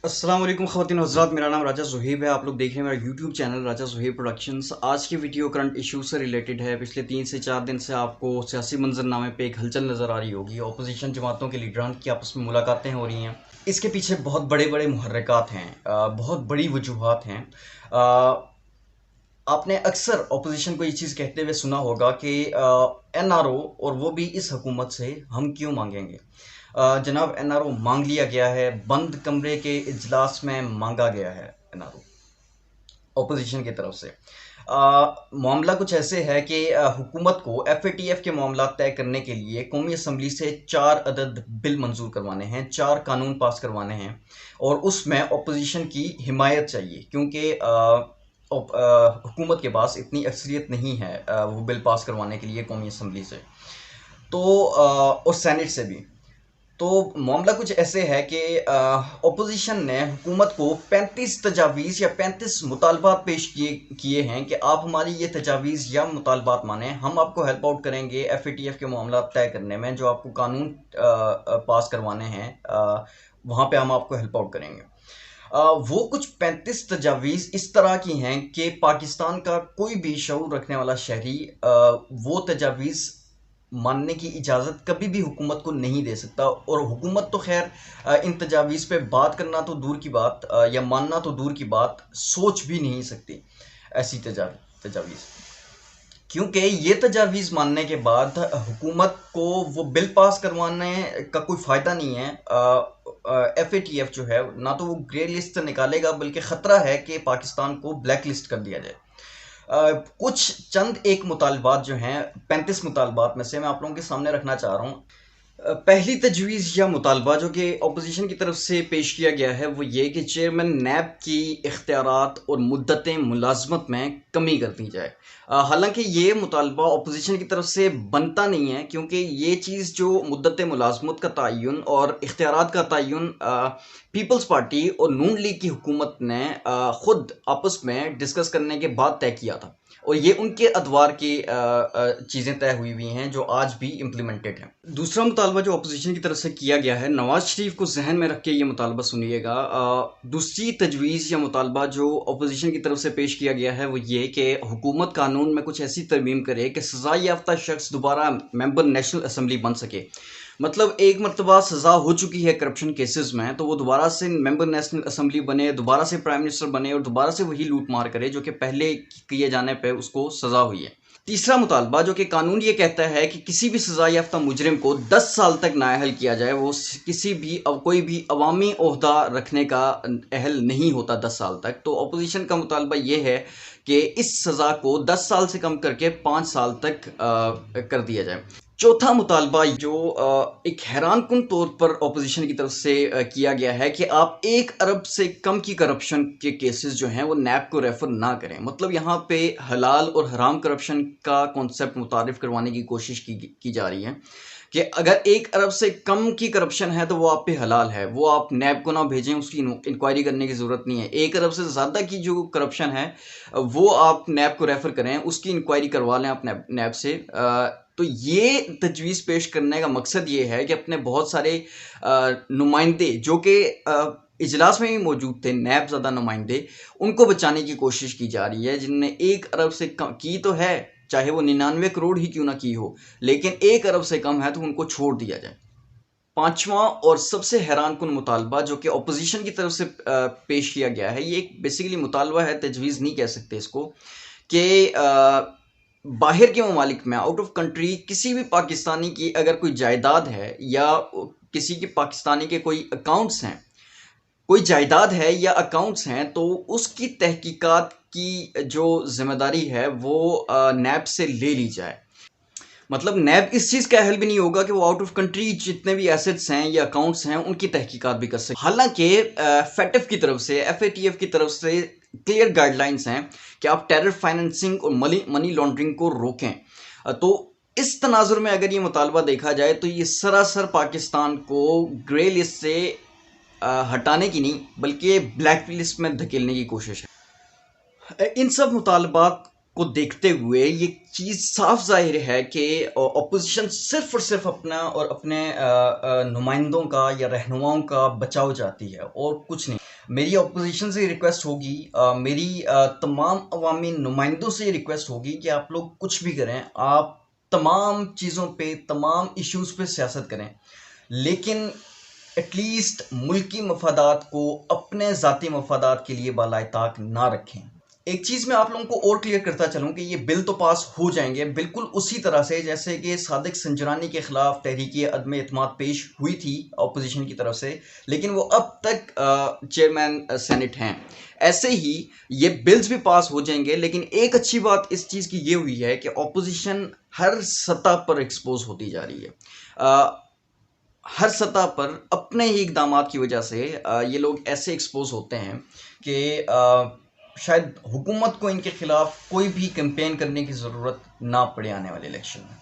अस्सलाम वालेकुम ख़वातीन हज़रात, मेरा नाम राजा ज़ुहैब है। आप लोग देख रहे हैं मेरा यूट्यूब चैनल राजा ज़ुहैब प्रोडक्शंस। आज की वीडियो करंट इशू से रिलेटेड है। पिछले 3 से 4 दिन से आपको सियासी मंजरनामे पे एक हलचल नज़र आ रही होगी। अपोजिशन जमातों के लीडरान की आपस में मुलाकातें हो रही हैं। इसके पीछे बहुत बड़े बड़े मुहर्रिकात हैं, बहुत बड़ी वजूहात हैं। आपने अक्सर अपोजिशन को ये चीज़ कहते हुए सुना होगा कि NRO और वो भी इस हुकूमत से हम क्यों मांगेंगे। जनाब, NRO मांग लिया गया है, बंद कमरे के इजलास में मांगा गया है NRO अपोजिशन की तरफ से। मामला कुछ ऐसे है कि हुकूमत को FATF के मामला तय करने के लिए कौमी असम्बली से 4 अदद बिल मंजूर करवाने हैं, 4 कानून पास करवाने हैं और उसमें अपोजिशन की हिमायत चाहिए, क्योंकि हुकूमत के पास इतनी अक्सरियत नहीं है वो बिल पास करवाने के लिए कौमी असम्बली से, तो और सेनेट से भी। तो मामला कुछ ऐसे है कि अपोजिशन ने हुकूमत को 35 तजावीज़ या 35 मुतालबात पेश किए हैं कि आप हमारी ये तजावीज़ या मुतालबात माने, हम आपको हेल्प आउट करेंगे FATF के मामला तय करने में, जो आपको कानून पास करवाने हैं वहाँ पे हम आपको हेल्प आउट करेंगे। वो कुछ 35 तजावीज़ इस तरह की हैं कि पाकिस्तान का कोई भी शऊर रखने वाला शहरी वो तजावीज़ मानने की इजाज़त कभी भी हुकूमत को नहीं दे सकता। और हुकूमत तो खैर इन तजावीज़ पे बात करना तो दूर की बात, या मानना तो दूर की बात, सोच भी नहीं सकती ऐसी तजावीज़, क्योंकि ये तजावीज़ मानने के बाद हुकूमत को वो बिल पास करवाने का कोई फ़ायदा नहीं है। FATF जो है ना तो वो ग्रे लिस्ट से निकालेगा, बल्कि ख़तरा है कि पाकिस्तान को ब्लैक लिस्ट कर दिया जाए। कुछ चंद एक मुतालबात जो हैं 35 मुतालबात में से मैं आप लोगों के सामने रखना चाह रहा हूँ। पहली तजवीज़ या मुतालबा जो कि अपोजिशन की तरफ से पेश किया गया है वो ये कि चेयरमैन नैब की इख्तियारात और मुद्दतें मुलाजमत में कमी कर दी जाए। हालांकि ये मुतालबा अपोजिशन की तरफ से बनता नहीं है, क्योंकि ये चीज़ जो मुद्दत मुलाजमत का तयन और इख्तियारात का तयन पीपल्स पार्टी और नून लीग की हुकूमत ने ख़ुद आपस में डिस्कस करने के बाद तय किया था, और ये उनके अदवार की चीज़ें तय हुई हैं जो आज भी इम्प्लीमेंटेड हैं। दूसरा मुतालबा जो अपोजिशन की तरफ से किया गया है, नवाज शरीफ को जहन में रख के ये मुतालबा सुनिएगा। दूसरी तजवीज़ या मुतालबा जो अपोजिशन की तरफ से पेश किया गया है वो ये कि हुकूमत कानून में कुछ ऐसी तरमीम करे कि सज़ा याफ्ता शख्स दोबारा मेंबर नेशनल असम्बली बन सके। मतलब एक मरतबा सज़ा हो चुकी है करप्शन केसेस में, तो वो दोबारा से मेंबर नेशनल असम्बली बने, दोबारा से प्राइम मिनिस्टर बने और दोबारा से वही लूट मार करे जो कि पहले किए जाने पे उसको सज़ा हुई है। तीसरा मुतालबा जो कि कानून ये कहता है कि किसी भी सज़ा याफ्ता मुजरिम को 10 साल तक नाअहल किया जाए। वो किसी भी कोई भी अवामी ओहदा रखने का अहल नहीं होता 10 साल तक। तो अपोजिशन का मुतालबा ये है कि इस सज़ा को 10 साल से कम करके 5 साल तक कर दिया जाए। चौथा मुतालबा जो एक हैरानकुन तौर पर अपोजिशन की तरफ से किया गया है कि आप 1 अरब से कम की करप्शन के केसेस जो हैं वो नैब को रेफर ना करें। मतलब यहाँ पे हलाल और हराम करप्शन का कॉन्सेप्ट मुतारिफ करवाने की कोशिश की जा रही है कि अगर 1 अरब से कम की करप्शन है तो वो आप पे हलाल है, वो आप नैब को ना भेजें, उसकी इंक्वायरी करने की ज़रूरत नहीं है। 1 अरब से ज़्यादा की जो करप्शन है वो आप नैब को रेफ़र करें, उसकी इंक्वायरी करवा लें आप नैब से। तो ये तजवीज़ पेश करने का मकसद ये है कि अपने बहुत सारे नुमाइंदे जो कि इजलास में भी मौजूद थे, नैब ज़्यादा नुमाइंदे, उनको बचाने की कोशिश की जा रही है, जिनने 1 अरब से कम की तो है, चाहे वो 99 करोड़ ही क्यों ना की हो, लेकिन 1 अरब से कम है तो उनको छोड़ दिया जाए। पांचवा और सबसे हैरानकुन मुतालबा जो कि अपोजिशन की तरफ से पेश किया गया है, ये एक बेसिकली मुतालबा है, तजवीज़ नहीं कह सकते इसको, कि बाहर के ममालिक में, आउट ऑफ कंट्री, किसी भी पाकिस्तानी की अगर कोई जायदाद है या किसी के पाकिस्तानी के कोई अकाउंट्स हैं, कोई जायदाद है या अकाउंट्स हैं, तो उसकी तहकीकात की जो जिम्मेदारी है वो नैब से ले ली जाए। मतलब नैब इस चीज़ का अहल भी नहीं होगा कि वो आउट ऑफ कंट्री जितने भी एसेट्स हैं या अकाउंट्स हैं उनकी तहकीकात भी कर सके। हालांकि FATF की तरफ से, FATF की तरफ से क्लियर गाइडलाइंस हैं कि आप टेरर फाइनेंसिंग और मनी लॉन्ड्रिंग को रोकें। तो इस तनाजुर में अगर ये मुतालबा देखा जाए तो ये सरासर पाकिस्तान को ग्रे लिस्ट से हटाने की नहीं बल्कि ब्लैक लिस्ट में धकेलने की कोशिश है। इन सब मुतालबात को देखते हुए ये चीज़ साफ जाहिर है कि अपोजिशन सिर्फ और सिर्फ अपना और अपने नुमाइंदों का या रहनुमाओं का बचाव चाहती है और कुछ नहीं। मेरी अपोजिशन से रिक्वेस्ट होगी, मेरी तमाम अवामी नुमाइंदों से रिक्वेस्ट होगी कि आप लोग कुछ भी करें, आप तमाम चीज़ों पे, तमाम इश्यूज़ पे सियासत करें, लेकिन एटलीस्ट मुल्की मफादात को अपने ज़ाती मफादात के लिए बालाए ताक ना रखें। एक चीज़ मैं आप लोगों को और क्लियर करता चलूँ कि ये बिल तो पास हो जाएंगे बिल्कुल उसी तरह से जैसे कि सादिक संजरानी के खिलाफ तहरीक अदम एतमाद पेश हुई थी अपोजिशन की तरफ से, लेकिन वो अब तक चेयरमैन सेनेट हैं। ऐसे ही ये बिल्स भी पास हो जाएंगे, लेकिन एक अच्छी बात इस चीज़ की ये हुई है कि अपोजिशन हर सतह पर एक्सपोज होती जा रही है। हर सतह पर अपने ही इक़दामात की वजह से ये लोग ऐसे एक्सपोज होते हैं कि शायद हुकूमत को इनके खिलाफ कोई भी कैंपेन करने की ज़रूरत ना पड़े आने वाले इलेक्शन में।